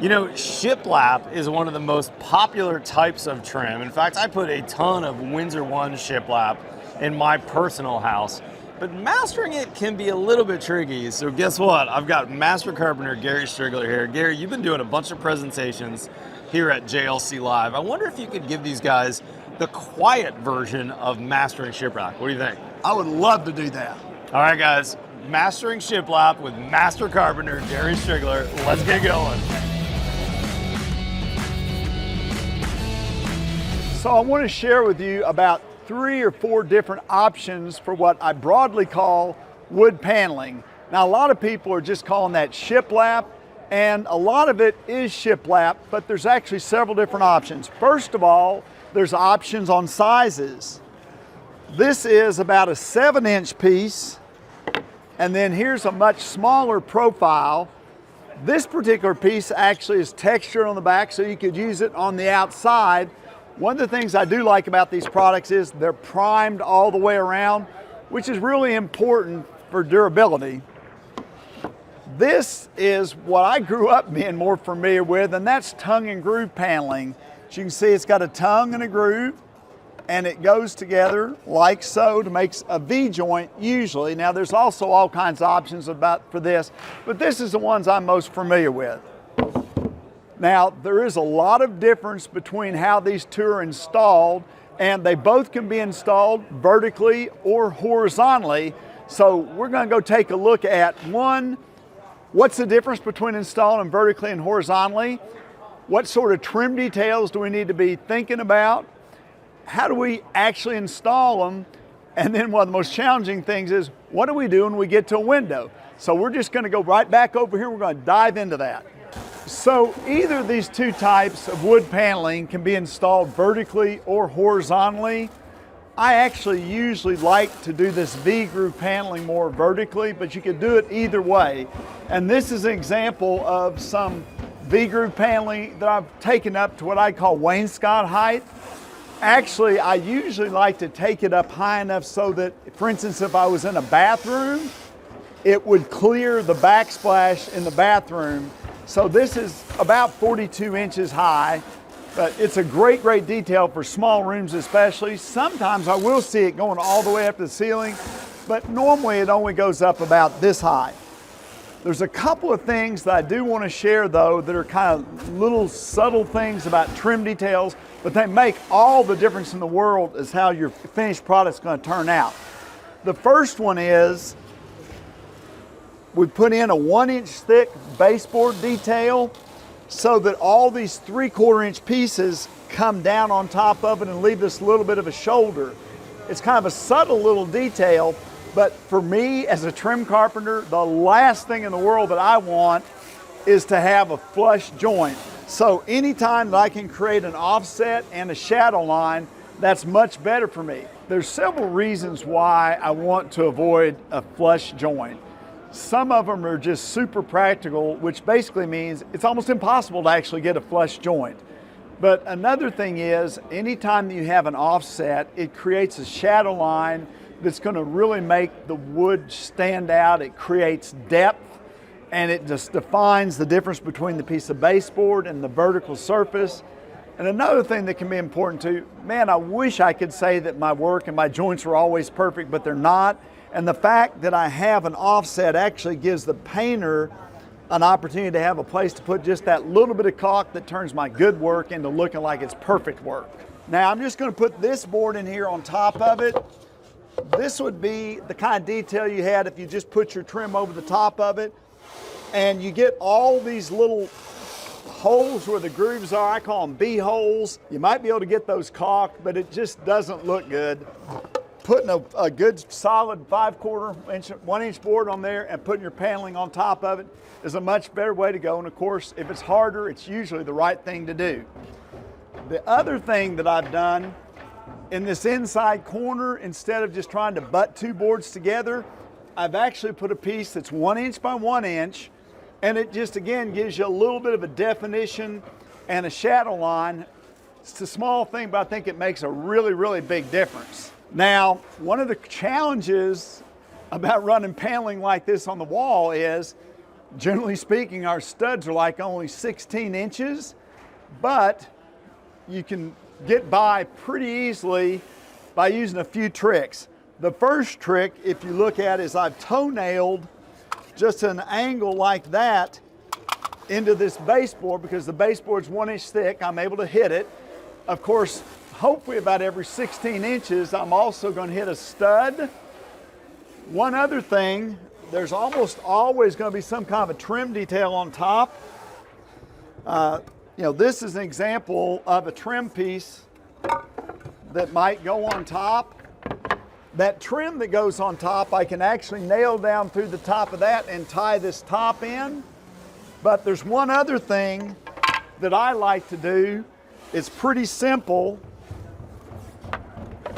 You know, shiplap is one of the most popular types of trim. In fact, I put a ton of Windsor One shiplap in my personal house, but mastering it can be a little bit tricky. So guess what? I've got Master Carpenter Gary Striegler here. Gary, you've been doing a bunch of presentations here at JLC Live. I wonder if you could give these guys the quiet version of mastering shiplap. What do you think? I would love to do that. All right, guys, mastering shiplap with Master Carpenter Gary Striegler. Let's get going. So I want to share with you about 3 or 4 different options for what I broadly call wood paneling. Now, a lot of people are just calling that shiplap, and a lot of it is shiplap, but there's actually several different options. First of all, there's options on sizes. This is about a 7-inch piece, and then here's a much smaller profile. This particular piece actually is textured on the back, so you could use it on the outside. One of the things I do like about these products is they're primed all the way around, which is really important for durability. This is what I grew up being more familiar with, and that's tongue and groove paneling. As you can see, it's got a tongue and a groove, and it goes together like so to make a V joint usually. Now, there's also all kinds of options for this, but this is the ones I'm most familiar with. Now, there is a lot of difference between how these two are installed, and they both can be installed vertically or horizontally. So we're going to go take a look at one, what's the difference between installing them vertically and horizontally? What sort of trim details do we need to be thinking about? How do we actually install them? And then one of the most challenging things is, what do we do when we get to a window? So we're just going to go right back over here. We're going to dive into that. So either of these 2 types of wood paneling can be installed vertically or horizontally. I actually usually like to do this VGroove paneling more vertically, but you could do it either way. And this is an example of some VGroove paneling that I've taken up to what I call wainscot height. Actually, I usually like to take it up high enough so that, for instance, if I was in a bathroom, it would clear the backsplash in the bathroom. So this is about 42 inches high, but it's a great, great detail for small rooms especially. Sometimes I will see it going all the way up to the ceiling, but normally it only goes up about this high. There's a couple of things that I do want to share though that are kind of little subtle things about trim details, but they make all the difference in the world as how your finished product's going to turn out. The first one is we put in a 1-inch thick baseboard detail so that all these 3/4 inch pieces come down on top of it and leave this little bit of a shoulder. It's kind of a subtle little detail, but for me as a trim carpenter, the last thing in the world that I want is to have a flush joint. So anytime that I can create an offset and a shadow line, that's much better for me. There's several reasons why I want to avoid a flush joint. Some of them are just super practical, which basically means it's almost impossible to actually get a flush joint. But another thing is, anytime you have an offset, it creates a shadow line that's going to really make the wood stand out. It creates depth, and it just defines the difference between the piece of baseboard and the vertical surface. And another thing that can be important too, man, I wish I could say that my work and my joints are always perfect, but they're not. And the fact that I have an offset actually gives the painter an opportunity to have a place to put just that little bit of caulk that turns my good work into looking like it's perfect work. Now I'm just going to put this board in here on top of it. This would be the kind of detail you had if you just put your trim over the top of it. And you get all these little holes where the grooves are. I call them bee holes. You might be able to get those caulked, but it just doesn't look good. Putting a good solid 5/4 inch, 1-inch board on there and putting your paneling on top of it is a much better way to go. And of course, if it's harder, it's usually the right thing to do. The other thing that I've done in this inside corner, instead of just trying to butt 2 boards together, I've actually put a piece that's 1 inch by 1 inch, and it just again gives you a little bit of a definition and a shadow line. It's a small thing, but I think it makes a really, really big difference. Now, one of the challenges about running paneling like this on the wall is Generally speaking, our studs are like only 16 inches, but you can get by pretty easily by using a few tricks. The first trick, if you look at, is I've toe-nailed just an angle like that into this baseboard, because the baseboard's 1 inch thick. I'm able to hit it. Of course, hopefully about every 16 inches, I'm also going to hit a stud. One other thing, there's almost always going to be some kind of a trim detail on top. You know, this is an example of a trim piece that might go on top. That trim that goes on top, I can actually nail down through the top of that and tie this top in. But there's one other thing that I like to do. It's pretty simple,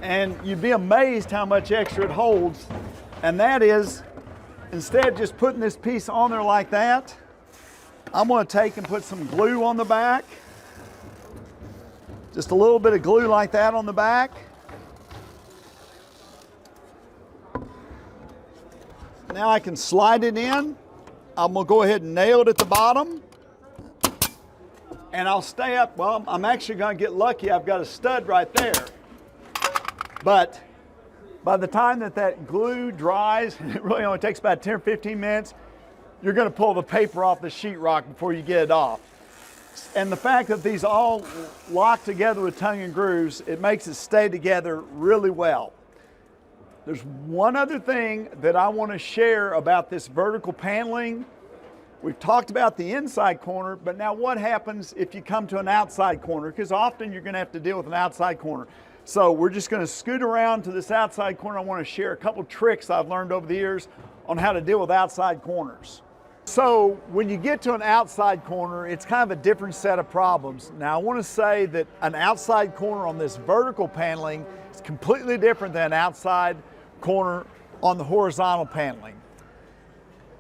and you'd be amazed how much extra it holds. And that is, instead of just putting this piece on there like that, I'm going to take and put some glue on the back. Just a little bit of glue like that on the back. Now I can slide it in. I'm going to go ahead and nail it at the bottom. And I'll stay up. Well, I'm actually going to get lucky. I've got a stud right there. But by the time that glue dries, it really only takes about 10 or 15 minutes, you're going to pull the paper off the sheetrock before you get it off. And the fact that these all lock together with tongue and grooves, it makes it stay together really well. There's one other thing that I want to share about this vertical paneling. We've talked about the inside corner, but now what happens if you come to an outside corner? Because often you're going to have to deal with an outside corner. So we're just going to scoot around to this outside corner. I want to share a couple tricks I've learned over the years on how to deal with outside corners. So when you get to an outside corner, it's kind of a different set of problems. Now I want to say that an outside corner on this vertical paneling is completely different than an outside corner on the horizontal paneling.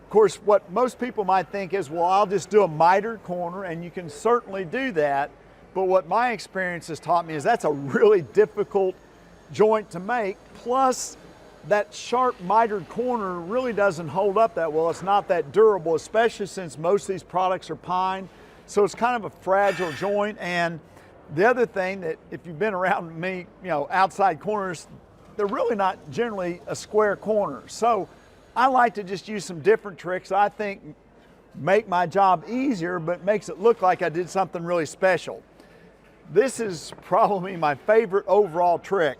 Of course, what most people might think is, well, I'll just do a mitered corner, and you can certainly do that. But what my experience has taught me is that's a really difficult joint to make. Plus, that sharp mitered corner really doesn't hold up that well. It's not that durable, especially since most of these products are pine. So it's kind of a fragile joint. And the other thing that, if you've been around me, you know, outside corners, they're really not generally a square corner. So I like to just use some different tricks I think make my job easier, but makes it look like I did something really special. This is probably my favorite overall trick.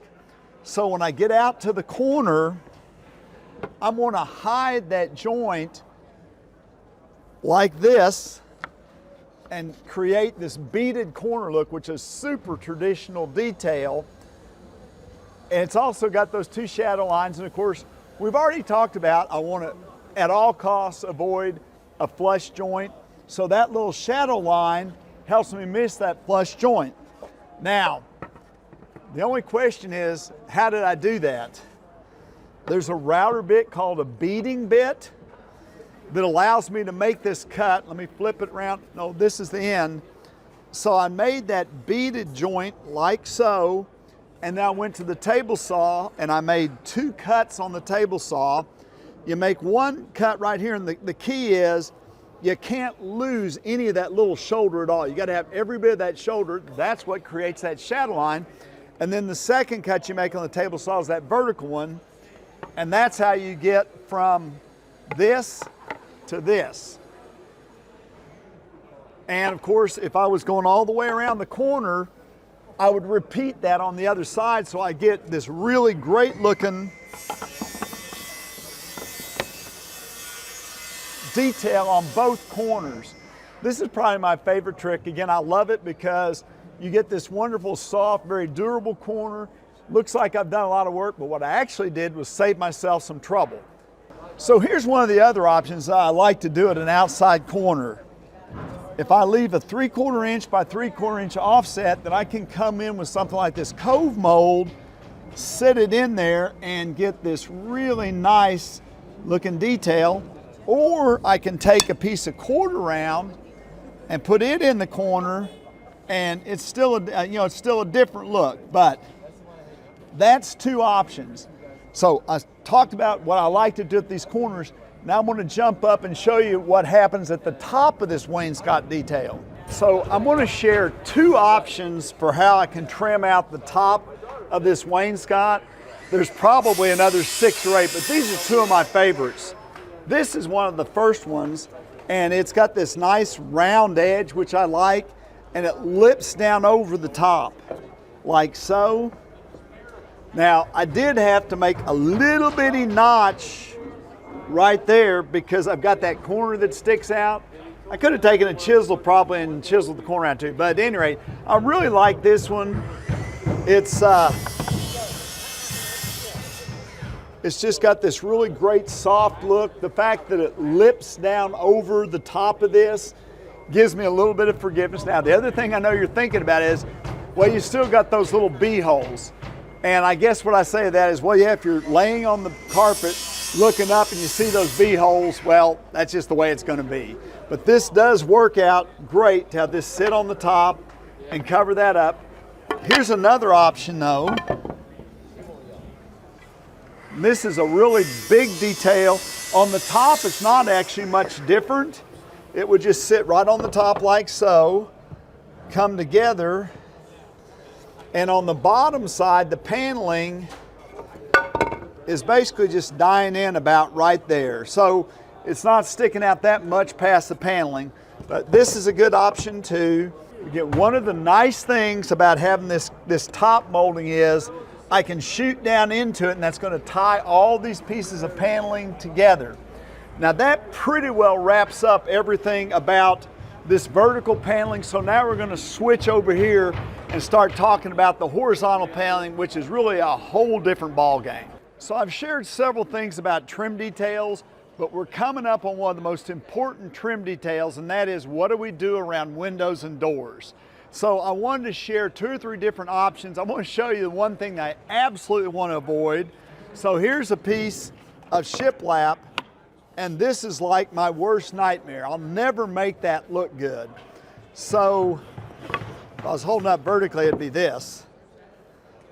So when I get out to the corner, I'm going to hide that joint like this and create this beaded corner look, which is super traditional detail. And it's also got those two shadow lines. And of course, we've already talked about, I want to at all costs avoid a flush joint. So that little shadow line helps me miss that flush joint. Now, the only question is, how did I do that? There's a router bit called a beading bit that allows me to make this cut. Let me flip it around. No, this is the end. So I made that beaded joint like so, and then I went to the table saw and I made two cuts on the table saw. You make one cut right here, and the key is you can't lose any of that little shoulder at all. You got to have every bit of that shoulder. That's what creates that shadow line. And then the second cut you make on the table saw is that vertical one. And that's how you get from this to this. And of course, if I was going all the way around the corner, I would repeat that on the other side, so I get this really great looking detail on both corners. This is probably my favorite trick. Again, I love it because you get this wonderful, soft, very durable corner. Looks like I've done a lot of work, but what I actually did was save myself some trouble. So here's one of the other options I like to do at an outside corner. If I leave a 3/4 inch by 3/4 inch offset, then I can come in with something like this cove mold, sit it in there, and get this really nice looking detail. Or I can take a piece of quarter round and put it in the corner, and it's still it's still a different look. But that's two options. So I talked about what I like to do at these corners. Now I'm going to jump up and show you what happens at the top of this wainscot detail. So I'm going to share two options for how I can trim out the top of this wainscot. There's probably another 6 or 8, but these are two of my favorites. This is one of the first ones, and it's got this nice round edge, which I like, and it lips down over the top, like so. Now, I did have to make a little bitty notch right there because I've got that corner that sticks out. I could have taken a chisel probably and chiseled the corner out too, but at any rate, I really like this one. It's just got this really great soft look. The fact that it lips down over the top of this gives me a little bit of forgiveness. Now, the other thing I know you're thinking about is, well, you still got those little bee holes. And I guess what I say to that is, well, yeah, if you're laying on the carpet looking up and you see those bee holes, well, that's just the way it's going to be. But this does work out great to have this sit on the top and cover that up. Here's another option though. This is a really big detail. On the top, it's not actually much different. It would just sit right on the top like so, come together. And on the bottom side, the paneling is basically just dying in about right there. So it's not sticking out that much past the paneling, but this is a good option too. Again, one of the nice things about having this top molding is I can shoot down into it, and that's going to tie all these pieces of paneling together. Now that pretty well wraps up everything about this vertical paneling. So now we're going to switch over here and start talking about the horizontal paneling, which is really a whole different ball game. So I've shared several things about trim details, but we're coming up on one of the most important trim details, and that is, what do we do around windows and doors? So I wanted to share 2 or 3 different options. I want to show you the one thing that I absolutely want to avoid. So here's a piece of shiplap, and this is like my worst nightmare. I'll never make that look good. So if I was holding up vertically, it'd be this.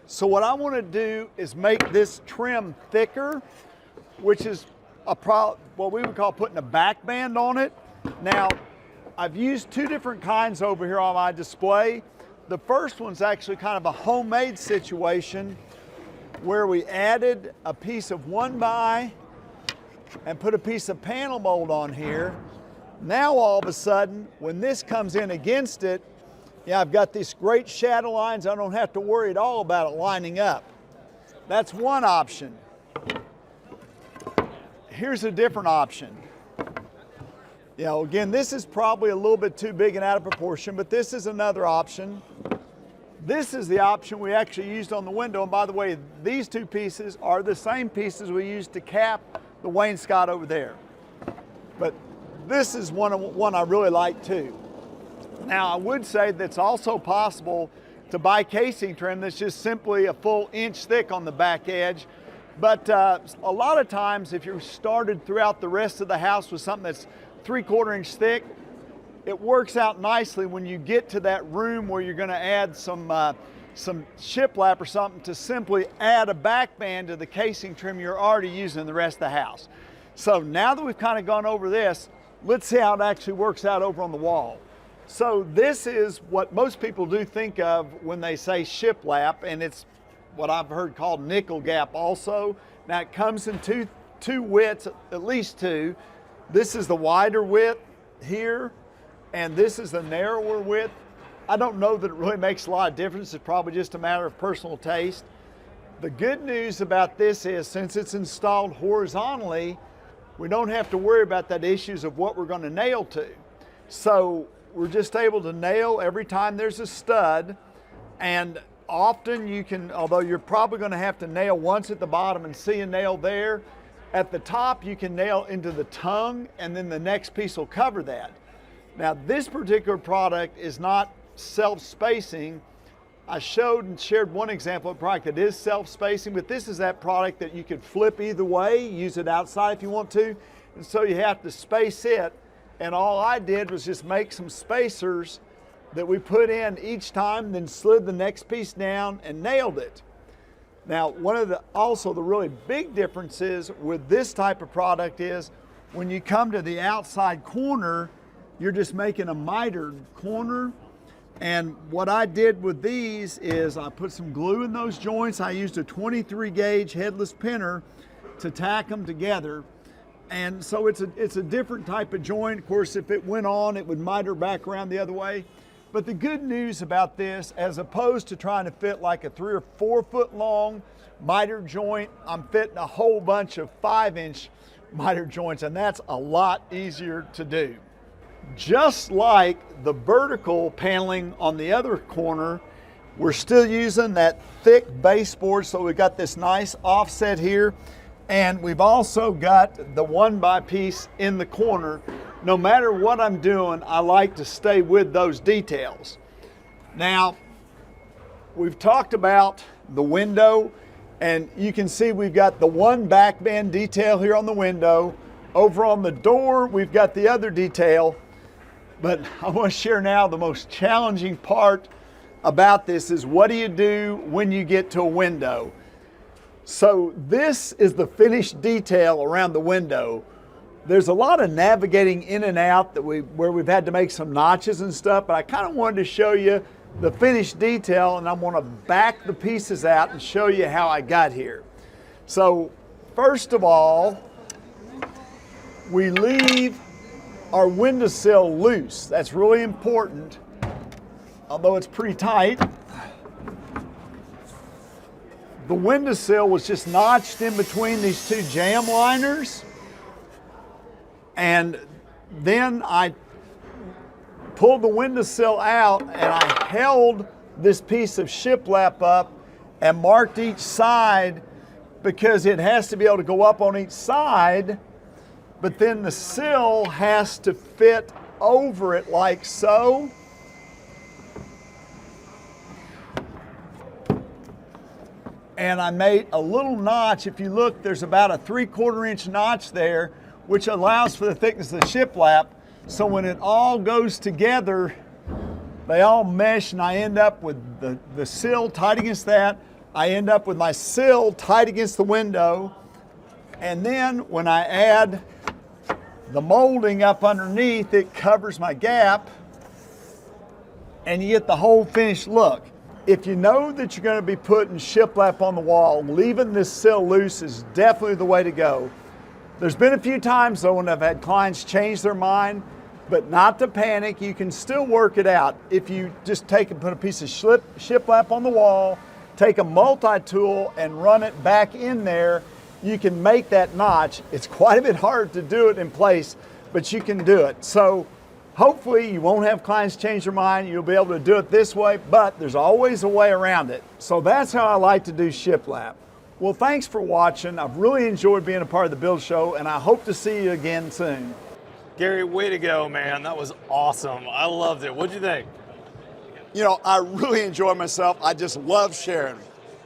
So what I want to do is make this trim thicker, which is what we would call putting a back band on it. Now, I've used 2 different kinds over here on my display. The first one's actually kind of a homemade situation where we added a piece of 1x and put a piece of panel mold on here. Now all of a sudden, when this comes in against it, yeah, I've got these great shadow lines. I don't have to worry at all about it lining up. That's one option. Here's a different option. You know, again, this is probably a little bit too big and out of proportion, but this is another option. This is the option we actually used on the window. And by the way, these 2 pieces are the same pieces we used to cap the wainscot over there. But this is one I really like too. Now, I would say that it's also possible to buy casing trim that's just simply a full inch thick on the back edge. But a lot of times, if you're started throughout the rest of the house with something that's 3/4 inch thick, it works out nicely when you get to that room where you're going to add some shiplap or something to simply add a back band to the casing trim you're already using in the rest of the house. So now that we've kind of gone over this, let's see how it actually works out over on the wall. So this is what most people do think of when they say shiplap, and it's what I've heard called nickel gap also. Now it comes in two widths, at least 2. This is the wider width here, and this is the narrower width. I don't know that it really makes a lot of difference. It's probably just a matter of personal taste. The good news about this is, since it's installed horizontally, we don't have to worry about that issues of what we're going to nail to. So we're just able to nail every time there's a stud, and often you can, although you're probably going to have to nail once at the bottom and see a nail there, at the top you can nail into the tongue, and then the next piece will cover that. Now this particular product is not self-spacing. I showed and shared one example of a product that is self-spacing, but this is that product that you could flip either way, use it outside if you want to, and so you have to space it. And all I did was just make some spacers that we put in each time, then slid the next piece down and nailed it. Now, one of the really big differences with this type of product is When you come to the outside corner, you're just making a mitered corner. And what I did with these is I put some glue in those joints. I used a 23 gauge headless pinner to tack them together. And so it's a different type of joint. Of course, if it went on, it would miter back around the other way. But the good news about this, as opposed to trying to fit like a 3 or 4 foot long miter joint, I'm fitting a whole bunch of 5-inch miter joints, and that's a lot easier to do. Just like the vertical paneling on the other corner, we're still using that thick baseboard, so we've got this nice offset here, and we've also got the 1x piece in the corner. No matter what I'm doing, I like to stay with those details. Now, we've talked about the window, and you can see we've got the one back band detail here on the window. Over on the door, we've got the other detail. But I want to share now the most challenging part about this is, what do you do when you get to a window? So this is the finished detail around the window. There's a lot of navigating in and out where we've had to make some notches and stuff, but I kind of wanted to show you the finished detail, and I'm going to back the pieces out and show you how I got here. So first of all, we leave our windowsill loose. That's really important, although it's pretty tight. The windowsill was just notched in between these two jam liners. And then I pulled the windowsill out, and I held this piece of shiplap up and marked each side, because it has to be able to go up on each side, but then the sill has to fit over it like so. And I made a little notch. If you look, there's about a 3/4 inch notch there, which allows for the thickness of the shiplap. So when it all goes together, they all mesh, and I end up with the sill tight against that. I end up with my sill tight against the window. And then when I add the molding up underneath, it covers my gap, and you get the whole finished look. If you know that you're going to be putting shiplap on the wall, leaving this sill loose is definitely the way to go. There's been a few times though when I've had clients change their mind, but not to panic. You can still work it out. If you just take and put a piece of shiplap on the wall, take a multi-tool and run it back in there, you can make that notch. It's quite a bit hard to do it in place, but you can do it. So hopefully you won't have clients change their mind. You'll be able to do it this way, but there's always a way around it. So that's how I like to do shiplap. Well, thanks for watching. I've really enjoyed being a part of the Build Show, and I hope to see you again soon. Gary, way to go, man. That was awesome. I loved it. What'd you think? You know, I really enjoy myself. I just love sharing.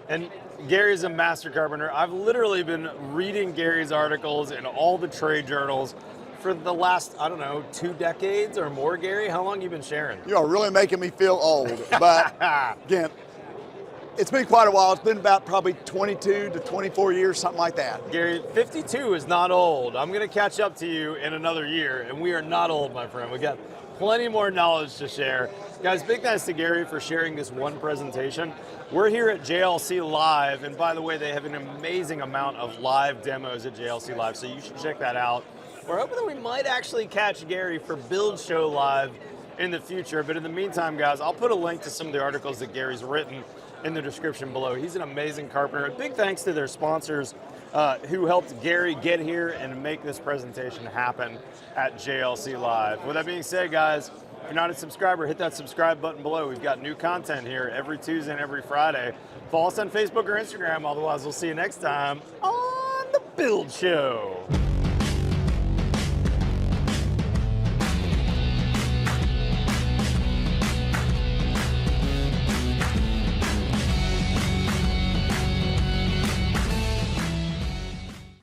And Gary's a master carpenter. I've literally been reading Gary's articles in all the trade journals for the last, I don't know, 2 decades or more. Gary, how long you been sharing? You are really making me feel old. But again, it's been quite a while. It's been about probably 22 to 24 years, something like that. Gary, 52 is not old. I'm going to catch up to you in another year, and we are not old, my friend. We got plenty more knowledge to share. Guys, big thanks to Gary for sharing this one presentation. We're here at JLC Live, and by the way, they have an amazing amount of live demos at JLC Live, so you should check that out. We're hoping that we might actually catch Gary for Build Show Live in the future, but in the meantime, guys, I'll put a link to some of the articles that Gary's written in the description below. He's an amazing carpenter. Big thanks to their sponsors who helped Gary get here and make this presentation happen at JLC Live. With that being said, guys, if you're not a subscriber, hit that subscribe button below. We've got new content here every Tuesday and every Friday. Follow us on Facebook or Instagram. Otherwise, we'll see you next time on The Build Show.